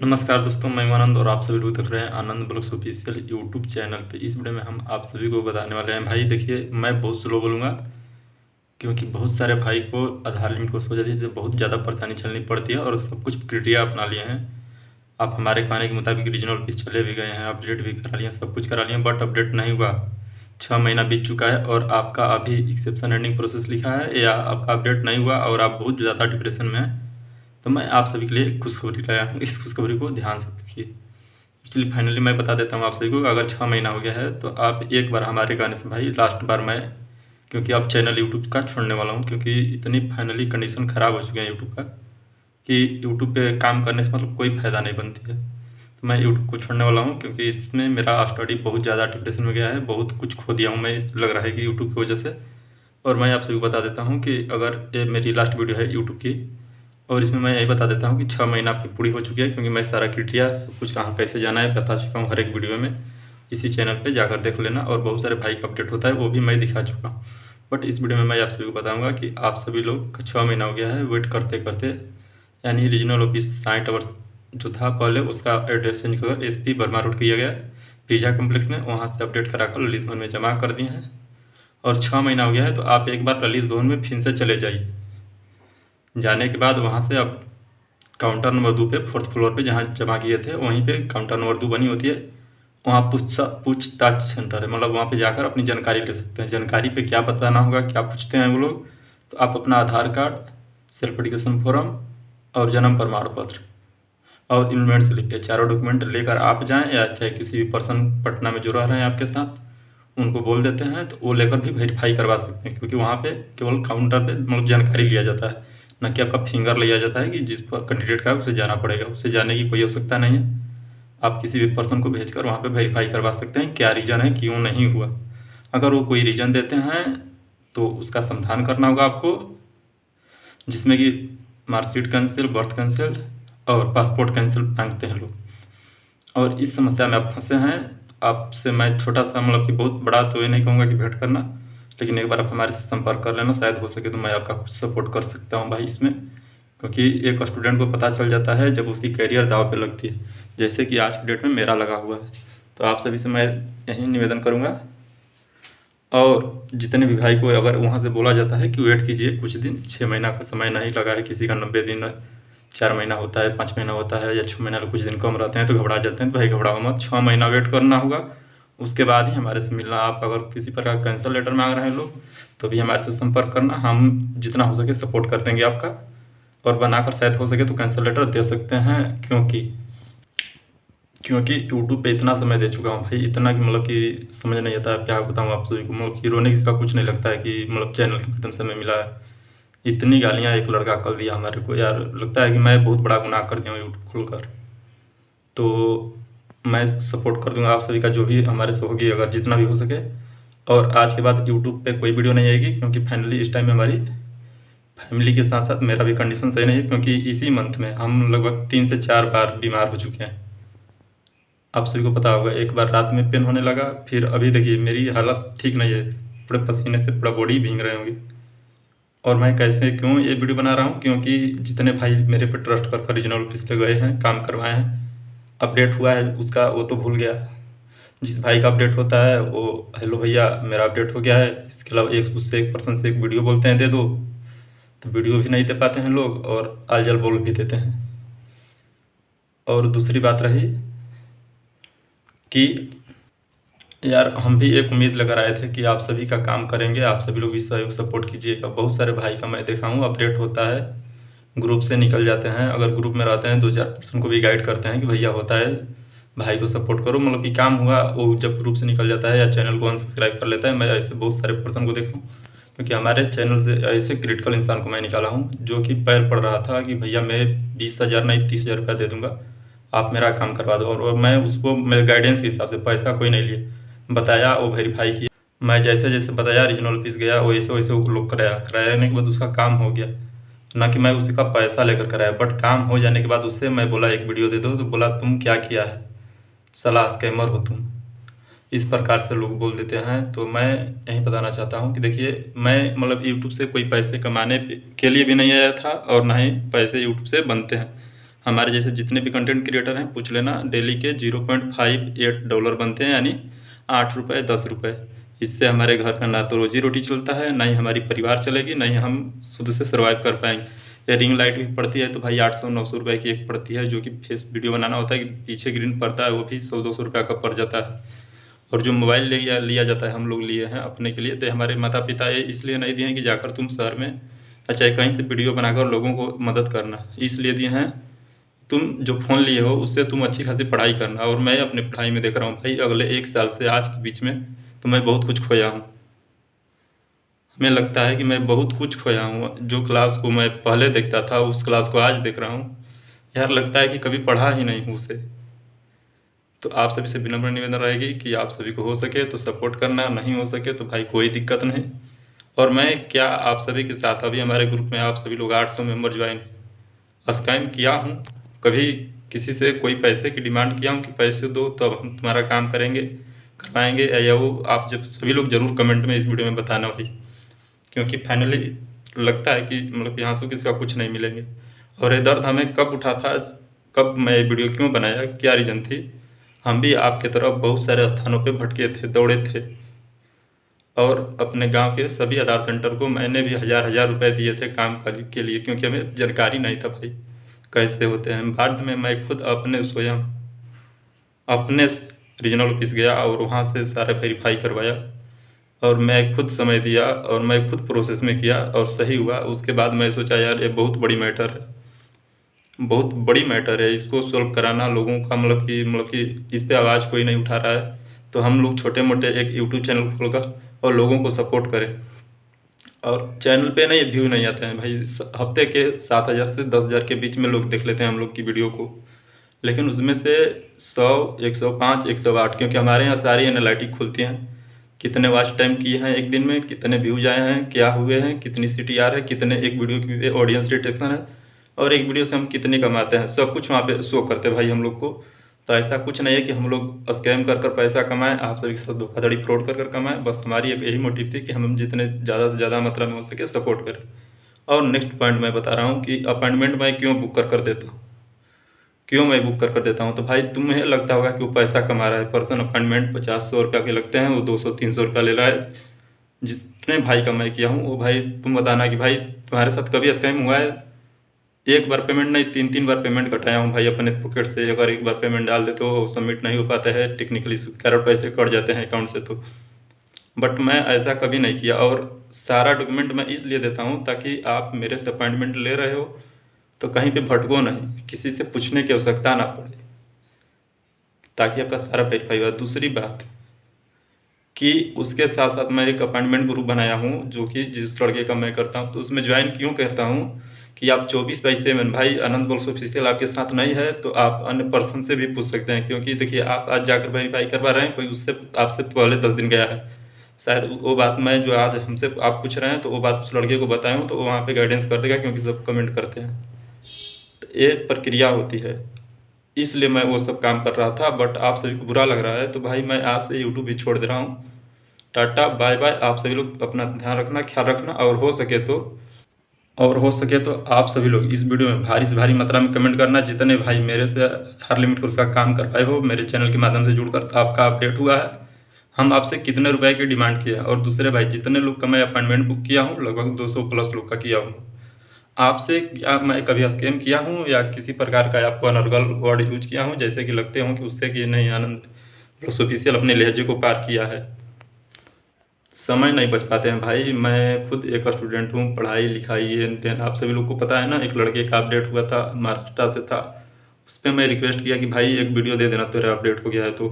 नमस्कार दोस्तों, मैं आनंद और आप सभी लोग देख रहे हैं आनंद ब्लॉग्स ऑफिशियल यूट्यूब चैनल पे। इस वीडियो में हम आप सभी को बताने वाले हैं। भाई देखिए, मैं बहुत स्लो बोलूँगा क्योंकि बहुत सारे भाई को आधार लिमिट क्रॉस हो जाती है तो बहुत ज़्यादा परेशानी झेलनी पड़ती है और सब कुछ प्रक्रिया अपना लिए हैं। आप हमारे कहने के मुताबिक रीजनल ऑफिस चले भी गए हैं, अपडेट भी करा लिए, सब कुछ करा लिए, बट अपडेट नहीं हुआ। 6 महीना बीत चुका है और आपका अभी एक्सेप्शन एंडिंग प्रोसेस लिखा है या आपका अपडेट नहीं हुआ और आप बहुत ज़्यादा डिप्रेशन में हैं। तो मैं आप सभी के लिए एक खुशखबरी लाया हूँ, इस खुशखबरी को ध्यान से देखिए। एक्चुअली फाइनली मैं बता देता हूँ आप सभी को, अगर 6 महीना हो गया है तो आप एक बार हमारे कहने से भाई लास्ट बार मैं, क्योंकि अब चैनल यूट्यूब का छोड़ने वाला हूँ क्योंकि इतनी फाइनली कंडीशन ख़राब हो चुकी है यूट्यूब का कि यूट्यूब पे काम करने से मतलब कोई फ़ायदा नहीं बनती है। तो मैं यूट्यूब को छोड़ने वाला हूँ क्योंकि इसमें मेरा स्टडी बहुत ज़्यादा डिप्रेशन में गया है, बहुत कुछ खो दिया हूँ मैं, लग रहा है कि यूट्यूब की वजह से। और मैं आप सभी को बता देता हूँ कि अगर ये मेरी लास्ट वीडियो है यूट्यूब की, और इसमें मैं यही बता देता हूँ कि 6 महीना आपकी पूरी हो चुकी है क्योंकि मैं सारा क्राइटेरिया सब कुछ कहाँ कैसे जाना है बता चुका हूँ हर एक वीडियो में। इसी चैनल पे जाकर देख लेना और बहुत सारे भाई का अपडेट होता है वो भी मैं दिखा चुका हूँ। बट इस वीडियो में मैं आप सभी को बताऊँगा कि आप सभी लोग 6 महीना हो गया है वेट करते करते, यानी रीजनल ऑफिस 60 आवर्स जो था पहले उसका एड्रेस चेंज कर SP वर्मा रोड किया गया पिज़्ज़ा कम्प्लेक्स में, वहाँ से अपडेट कराकर ललित भवन में जमा कर दिए हैं। और 6 महीना हो गया है तो आप एक बार ललित भवन में फिर से चले जाइए। जाने के बाद वहाँ से आप काउंटर नंबर 2 पे 4th फ्लोर पे जहाँ जमा किए थे वहीं पे काउंटर नंबर 2 बनी होती है, वहाँ पूछताछ सेंटर है, मतलब वहाँ पे जाकर अपनी जानकारी ले सकते हैं। जानकारी पे क्या बताना होगा, क्या पूछते हैं वो लोग, तो आप अपना आधार कार्ड, सेल्फ एप्लीकेशन फॉर्म और जन्म प्रमाण पत्र और इन्वेंट स्लिप, ये चारों डॉक्यूमेंट लेकर आप जाएँ या चाहे किसी भी पर्सन पटना में जो रह रहे हैं आपके साथ उनको बोल देते हैं तो वो लेकर भी वेरीफाई करवा सकते हैं, क्योंकि वहाँ पे केवल काउंटर पे मतलब जानकारी लिया जाता है, ना कि आपका फिंगर लिया जाता है कि जिस पर कैंडिडेट का है उसे जाना पड़ेगा। उसे जाने की कोई आवश्यकता नहीं है, आप किसी भी पर्सन को भेजकर वहाँ पे वेरीफाई करवा सकते हैं क्या रीज़न है, क्यों नहीं हुआ। अगर वो कोई रीज़न देते हैं तो उसका समाधान करना होगा आपको, जिसमें कि मार्कशीट कैंसिल, बर्थ कैंसिल और पासपोर्ट कैंसिल मांगते हैं लोग। और इस समस्या में आप फंसे हैं, आपसे मैं छोटा सा मतलब कि बहुत बड़ा तो ये नहीं कहूँगा कि भेंट करना, लेकिन एक बार आप हमारे से संपर्क कर लेना, शायद हो सके तो मैं आपका कुछ सपोर्ट कर सकता हूँ भाई इसमें। क्योंकि एक स्टूडेंट को पता चल जाता है जब उसकी करियर दाव पे लगती है, जैसे कि आज की डेट में मेरा लगा हुआ है। तो आप सभी से मैं यही निवेदन करूँगा, और जितने भी भाई को अगर वहाँ से बोला जाता है कि वेट कीजिए कुछ दिन, 6 महीना का समय नहीं लगा है, किसी का 90 दिन, 4 महीना होता है, 5 महीना होता है या 6 महीना कुछ दिन कम रहते हैं तो घबरा जाते हैं, तो भाई घबराओ मत, 6 महीना वेट करना होगा, उसके बाद ही हमारे से मिलना। आप अगर किसी प्रकार का कैंसल लेटर मांग रहे हैं लोग तो भी हमारे से संपर्क करना, हम जितना हो सके सपोर्ट कर देंगे आपका, और बनाकर शायद हो सके तो कैंसल लेटर दे सकते हैं। क्योंकि यूट्यूब पे इतना समय दे चुका हूँ भाई, इतना कि मतलब कि समझ नहीं आता क्या बताऊँ आप सभी को, मतलब कि रोने किसका कुछ नहीं लगता है कि मतलब चैनल के माध्यम से हमें मिला है। इतनी गालियाँ एक लड़का कल दिया हमारे को, यार लगता है कि मैं बहुत बड़ा गुनाह कर दिया हूँ यूट्यूब खोलकर। तो मैं सपोर्ट कर दूंगा आप सभी का जो भी हमारे से होगी, अगर जितना भी हो सके। और आज के बाद यूट्यूब पे कोई वीडियो नहीं आएगी क्योंकि फाइनली इस टाइम में हमारी फैमिली के साथ साथ मेरा भी कंडीशन सही नहीं है, क्योंकि इसी मंथ में हम लगभग 3 से 4 बार बीमार हो चुके हैं। आप सभी को पता होगा, एक बार रात में पेन होने लगा, फिर अभी देखिए मेरी हालत ठीक नहीं है, पूरे पसीने से पूरा बॉडी भीग रहे होंगे। और मैं कैसे क्यों ये वीडियो बना रहा हूँ, क्योंकि जितने भाई मेरे पे ट्रस्ट कर रीजनल ऑफिस पे गए हैं, काम करवाए हैं, अपडेट हुआ है उसका वो तो भूल गया। जिस भाई का अपडेट होता है वो हेलो भैया मेरा अपडेट हो गया है, इसके अलावा एक उससे एक पर्सन से एक वीडियो बोलते हैं दे दो, तो वीडियो भी नहीं दे पाते हैं लोग और आलजल बोल भी देते हैं। और दूसरी बात रही कि यार हम भी एक उम्मीद लेकर आए थे कि आप सभी का काम करेंगे, आप सभी लोग भी सहयोग सपोर्ट कीजिएगा। बहुत सारे भाई का मैं देखा हूँ अपडेट होता है, ग्रुप से निकल जाते हैं, अगर ग्रुप में रहते हैं 2-4 पर्सन को भी गाइड करते हैं कि भैया होता है भाई को सपोर्ट करो, मतलब कि काम हुआ, वो जब ग्रुप से निकल जाता है या चैनल को अनसब्सक्राइब कर लेता है। मैं ऐसे बहुत सारे पर्सन को देखा हूँ, क्योंकि हमारे चैनल से ऐसे क्रिटिकल इंसान को मैं निकाला हूँ जो कि पैर पड़ रहा था कि भैया मैं 20,000 नहीं 30,000 रुपया दे दूँगा, आप मेरा काम करवा दो। और मैं उसको मेरे गाइडेंस के हिसाब से, पैसा कोई नहीं लिए, बताया, वो वेरीफाई किया, मैं जैसे जैसे बताया रीजनल ऑफिस गया वैसे वैसे वो लोग कराने के बाद उसका काम हो गया, ना कि मैं उसी का पैसा लेकर कराया। बट काम हो जाने के बाद उससे मैं बोला एक वीडियो दे दो, तो बोला तुम क्या किया है, साला स्कैमर हो तुम, इस प्रकार से लोग बोल देते हैं। तो मैं यही बताना चाहता हूँ कि देखिए मैं मतलब यूट्यूब से कोई पैसे कमाने के लिए भी नहीं आया था और ना ही पैसे यूट्यूब से बनते हैं। हमारे जैसे जितने भी कंटेंट क्रिएटर हैं पूछ लेना, डेली के $0.58 बनते हैं, यानी 8 रुपये 10 रुपये। इससे हमारे घर का ना तो रोजी रोटी चलता है, ना ही हमारी परिवार चलेगी, ना ही हम खुद से सर्वाइव कर पाएंगे। ये रिंग लाइट भी पड़ती है तो भाई 800-900 रुपये की एक पड़ती है, जो कि फेस वीडियो बनाना होता है कि पीछे ग्रीन पड़ता है, वो भी 100-200 रुपये का पड़ जाता है। और जो मोबाइल लिया जाता है, हम लोग लिए हैं अपने के लिए, तो हमारे माता पिता ये इसलिए नहीं दिए हैं कि जाकर तुम शहर में अच्छा कहीं से वीडियो बनाकर लोगों को मदद करना, इसलिए दिए हैं तुम जो फ़ोन लिए हो उससे तुम अच्छी खासी पढ़ाई करना। और मैं अपनी पढ़ाई में देख रहा हूँ भाई, अगले 1 साल से आज के बीच में तो मैं बहुत कुछ खोया हूँ। हमें लगता है कि मैं बहुत कुछ खोया हूँ, जो क्लास को मैं पहले देखता था उस क्लास को आज देख रहा हूँ, यार लगता है कि कभी पढ़ा ही नहीं हूँ उसे। तो आप सभी से विनम्र निवेदन रहेगी कि आप सभी को हो सके तो सपोर्ट करना, नहीं हो सके तो भाई कोई दिक्कत नहीं। और मैं क्या आप सभी के साथ अभी हमारे ग्रुप में आप सभी लोग 800 मेंबर ज्वाइन स्कैम किया हूँ, कभी किसी से कोई पैसे की डिमांड किया हूँ कि पैसे दो तब हम तुम्हारा काम करेंगे करवाएंगे, या वो आप जब सभी लोग ज़रूर कमेंट में इस वीडियो में बताना भाई, क्योंकि फाइनली लगता है कि मतलब यहाँ से किसी का कुछ नहीं मिलेंगे। और ये दर्द हमें कब उठा था, कब मैं ये वीडियो क्यों बनाया, क्या रीज़न थी। हम भी आपके तरफ बहुत सारे स्थानों पे भटके थे, दौड़े थे, और अपने गांव के सभी आधार सेंटर को मैंने भी हज़ार रुपए दिए थे काम के लिए, क्योंकि हमें जानकारी नहीं था भाई कैसे होते हैं। बाद में मैं खुद अपने स्वयं अपने रीजनल ऑफिस गया और वहाँ से सारा वेरीफाई करवाया, और मैं खुद समय दिया और मैं खुद प्रोसेस में किया और सही हुआ। उसके बाद मैं सोचा यार ये बहुत बड़ी मैटर है, बहुत बड़ी मैटर है, इसको सॉल्व कराना लोगों का, मतलब कि इस पे आवाज़ कोई नहीं उठा रहा है, तो हम लोग छोटे मोटे एक यूट्यूब चैनल खोलकर और लोगों को सपोर्ट करें। और चैनल पे ना ये व्यू नहीं आते हैं भाई, हफ्ते के 7,000 से 10,000 के बीच में लोग देख लेते हैं हम लोग की वीडियो को, लेकिन उसमें से 100, 105, 108, क्योंकि हमारे यहाँ सारी एनालिटिक खुलती हैं, कितने वॉच टाइम किए हैं एक दिन में, कितने व्यूज आए हैं, क्या हुए हैं, कितनी CTR है, कितने एक वीडियो की ऑडियंस डिटेक्शन है, और एक वीडियो से हम कितने कमाते हैं, सब कुछ वहाँ पे शो करते हैं भाई हम लोग को। तो ऐसा कुछ नहीं है कि हम लोग स्कैम कर पैसा कमाएं, आप सभी के साथ धोखाधड़ी फ्रॉड कर कमाएं, बस हमारी एक यही मोटिव थी कि हम जितने ज़्यादा से ज़्यादा मात्रा में हो सके सपोर्ट करें। और नेक्स्ट पॉइंट मैं बता रहा हूँ कि अपॉइंटमेंट मैं क्यों बुक कर देता हूँ, क्यों मैं बुक कर देता हूँ। तो भाई तुम्हें लगता होगा कि वो पैसा कमा रहा है, पर्सन अपॉइंटमेंट 50-100 रुपये के लगते हैं, वो 200-300 रुपया ले रहा है। जितने भाई का मैं किया हूँ वो भाई तुम बताना कि भाई तुम्हारे साथ कभी स्कैम हुआ है। एक बार पेमेंट नहीं, 3-3 बार पेमेंट घटाया हूँ भाई अपने पॉकेट से। अगर एक बार पेमेंट डाल देते हो सबमिट नहीं हो पाता है, टेक्निकली कारण पैसे कट जाते हैं अकाउंट से, तो बट मैं ऐसा कभी नहीं किया। और सारा डॉक्यूमेंट मैं इसलिए देता हूँ ताकि आप मेरे से अपॉइंटमेंट ले रहे हो तो कहीं पे भटको नहीं, किसी से पूछने की आवश्यकता ना पड़े, ताकि आपका सारा वेरीफाई हो। दूसरी बात कि उसके साथ साथ मैं एक अपॉइंटमेंट ग्रुप बनाया हूँ, जो कि जिस लड़के का मैं करता हूँ, तो उसमें ज्वाइन क्यों करता हूँ कि आप 24/7 भाई आनंद ब्लॉग्स ऑफिशियल आपके साथ नहीं है तो आप अन्य पर्सन से भी पूछ सकते हैं, क्योंकि देखिए आप आज जाकर वेरीफाई करवा रहे हैं, कोई उससे आपसे पहले 10 दिन गया है, शायद वो बात मैं जो आज हमसे आप पूछ रहे हैं तो वो बात उस लड़के को बताया हूँ तो वो वहाँ पे गाइडेंस कर देगा, क्योंकि सब कमेंट करते हैं, तो ये प्रक्रिया होती है। इसलिए मैं वो सब काम कर रहा था, बट आप सभी को बुरा लग रहा है तो भाई मैं आज से यूट्यूब भी छोड़ दे रहा हूँ। टाटा बाय बाय, आप सभी लोग अपना ध्यान रखना, ख्याल रखना, और हो सके तो आप सभी लोग इस वीडियो में भारी से भारी मात्रा में कमेंट करना। जितने भाई मेरे से हर लिमिट को उसका काम कर पाए हो, मेरे चैनल के माध्यम से जुड़कर तो आपका अपडेट हुआ है, हम आपसे कितने रुपए की डिमांड किया। और दूसरे भाई जितने लोग का मैं अपॉइंटमेंट बुक किया हूँ, लगभग 200 प्लस लोग का किया हूँ, आपसे क्या मैं कभी स्कैम किया हूँ या किसी प्रकार का आपको अनर्गल वर्ड यूज किया हूँ जैसे कि लगते हों कि उससे कि नहीं आनंद ब्लॉग्स ऑफिशियल अपने लहजे को पार किया है। समय नहीं बच पाते हैं भाई, मैं खुद एक स्टूडेंट हूँ, पढ़ाई लिखाई हेन तेन आप सभी लोग को पता है ना। एक लड़के का अपडेट हुआ था, महाराष्ट्र से था, उस पर मैं रिक्वेस्ट किया कि भाई एक वीडियो दे देना तेरा अपडेट हो गया है तो,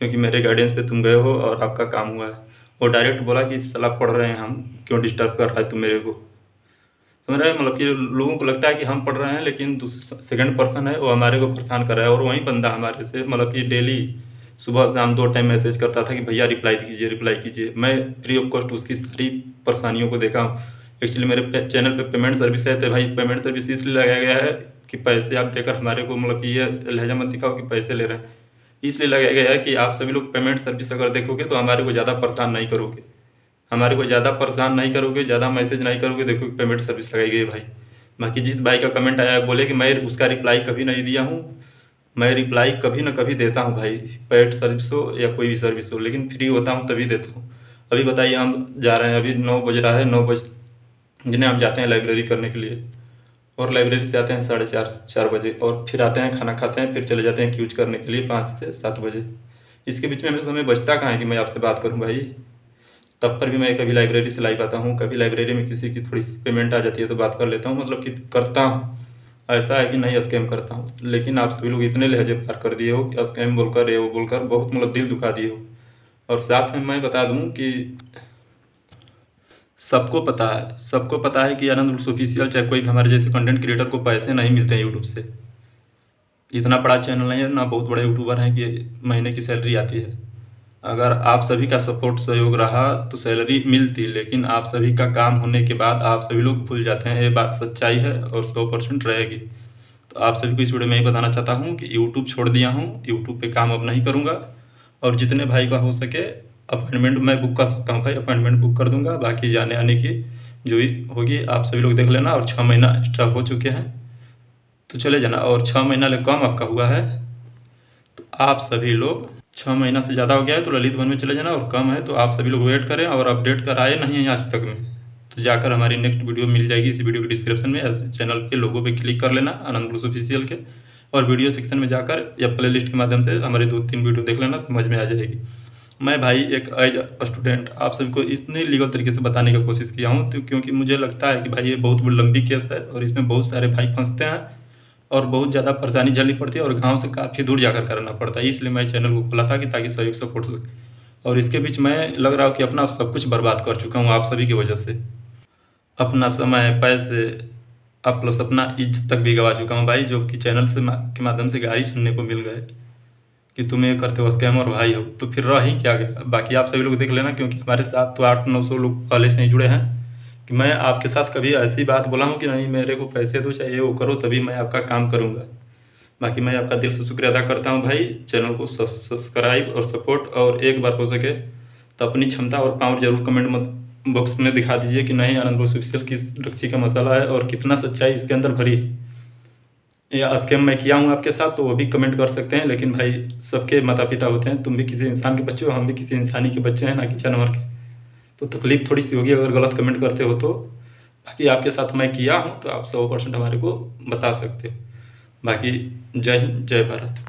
क्योंकि मेरे गाइडेंस पे तुम गए हो और आपका काम हुआ है। वो डायरेक्ट बोला कि सलाह पढ़ रहे हैं हम, क्यों डिस्टर्ब कर रहा है तुम मेरे को। समझ रहे हैं, मतलब कि लोगों को लगता है कि हम पढ़ रहे हैं, लेकिन दूसरा सेकंड पर्सन है वो हमारे को परेशान कर रहा है। और वही बंदा हमारे से मतलब कि डेली सुबह शाम 2 टाइम मैसेज करता था कि भैया रिप्लाई कीजिए। मैं फ्री ऑफ कॉस्ट उसकी सारी परेशानियों को देखा हूँ। एक्चुअली मेरे चैनल पे पेमेंट सर्विस है, तो भाई पेमेंट सर्विस इसलिए लगाया गया है कि पैसे आप देकर हमारे को मतलब कि ये लहजा मत दिखाओ कि पैसे ले रहे हैं, इसलिए लगाया गया है कि आप सभी लोग पेमेंट सर्विस अगर देखोगे तो हमारे को ज़्यादा परेशान नहीं करोगे, ज़्यादा मैसेज नहीं करोगे, देखो पेमेंट सर्विस लगाई गई है भाई। बाकी जिस भाई का कमेंट आया है बोले कि मैं उसका रिप्लाई कभी नहीं दिया हूँ, मैं रिप्लाई कभी ना कभी देता हूँ भाई, पेड सर्विस हो या कोई भी सर्विस हो, लेकिन फ्री होता हूँ तभी देता हूँ। अभी बताइए हम जा रहे हैं, अभी 9 बज रहा है, 9 बज जिन्हें हम जाते हैं लाइब्रेरी करने के लिए, और लाइब्रेरी से आते हैं 4:30 बजे, और फिर आते हैं खाना खाते हैं, फिर चले जाते हैं क्यूज करने के लिए 5 से 7 बजे। इसके बीच में हमें समय बचता कहाँ है कि मैं आपसे बात करूँ भाई। तब पर भी मैं कभी लाइब्रेरी से लाइव आता हूँ, कभी लाइब्रेरी में किसी की थोड़ी सी पेमेंट आ जाती है तो बात कर लेता हूँ, मतलब कि करता हूँ। ऐसा है कि नहीं स्कैम करता हूँ, लेकिन आप सभी लोग इतने लहजे पार कर दिए हो कि स्कैम बोलकर ये वो बोलकर बहुत मतलब दिल दुखा दिए हो। और साथ में मैं बता दूँ कि सबको पता है कि आनंद बुल्स ऑफिशियल चाहे कोई भी हमारे जैसे कंटेंट क्रिएटर को पैसे नहीं मिलते हैं यूट्यूब से। इतना बड़ा चैनल नहीं है ना, बहुत बड़े यूट्यूबर हैं कि महीने की सैलरी आती है। अगर आप सभी का सपोर्ट सहयोग रहा तो सैलरी मिलती, लेकिन आप सभी का काम होने के बाद आप सभी लोग भूल जाते हैं, ये बात सच्चाई है और 100% रहेगी। तो आप सभी को इस वीडियो में यही बताना चाहता हूँ कि यूट्यूब छोड़ दिया हूँ, यूट्यूब पे काम अब नहीं करूँगा, और जितने भाई का हो सके अपॉइंटमेंट मैं बुक कर सकता हूँ भाई, अपॉइंटमेंट बुक कर दूँगा। बाकी जाने आने की जो भी होगी आप सभी लोग देख लेना। और 6 महीना एक्स्ट्रा हो चुके हैं तो चले जाना, और 6 महीना ले कम आपका हुआ है तो आप सभी लोग 6 महीना से ज़्यादा हो गया है तो ललित वन में चले जाना, और कम है तो आप सभी लोग वेट करें। और अपडेट कराए नहीं है आज तक में तो जाकर हमारी नेक्स्ट वीडियो मिल जाएगी, इसी वीडियो के डिस्क्रिप्शन में चैनल के लोगो पे क्लिक कर लेना आनंद बुल्स ऑफिशियल के, और वीडियो सेक्शन में जाकर या प्लेलिस्ट के माध्यम से हमारी 2-3 वीडियो देख लेना, समझ में आ जाएगी। मैं भाई एक एज स्टूडेंट आप सभी को इतनी लीगल तरीके से बताने की कोशिश किया हूँ तो क्योंकि मुझे लगता है कि भाई ये बहुत लंबी केस है और इसमें बहुत सारे भाई फंसते हैं और बहुत ज़्यादा परेशानी झेलनी पड़ती है, और गांव से काफ़ी दूर जाकर करना पड़ता है। इसलिए मैं चैनल को खोला था कि ताकि सहयोग सपोर्ट हो सके। और इसके बीच मैं लग रहा हूँ कि अपना सब कुछ बर्बाद कर चुका हूँ आप सभी की वजह से, अपना समय, पैसे, अब प्लस अपना इज्जत तक भी गवा चुका हूँ भाई, जो कि चैनल से के माध्यम से गाली सुनने को मिल गए कि तुम ये करते हो स्कैमर भाई हो, तो फिर रह ही क्या गया। बाकी आप सभी लोग देख लेना, क्योंकि हमारे साथ तो 800-900 लोग पहले से ही जुड़े हैं कि मैं आपके साथ कभी ऐसी बात बोला हूँ कि नहीं मेरे को पैसे दो चाहिए वो करो तभी मैं आपका काम करूँगा। बाकी मैं आपका दिल से शुक्रिया अदा करता हूँ भाई, चैनल को सब्सक्राइब और सपोर्ट, और एक बार हो सके तो अपनी क्षमता और पावर जरूर कमेंट मत बॉक्स में दिखा दीजिए कि नहीं आनंद बुल्स ऑफिशियल किस लक्ष्य का मसाला है और कितना सच्चाई इसके अंदर भरी है, या स्कैम मैं किया हूँ आपके साथ तो वो भी कमेंट कर सकते हैं। लेकिन भाई सबके माता पिता होते हैं, तुम भी किसी इंसान के बच्चे हो, हम भी किसी इंसानी के बच्चे हैं, ना कि जानवर के। तो तकलीफ थोड़ी सी होगी अगर गलत कमेंट करते हो तो, बाकी आपके साथ मैं किया हूँ तो आप 100% हमारे को बता सकते हो। बाकी जय हिंद, जय भारत।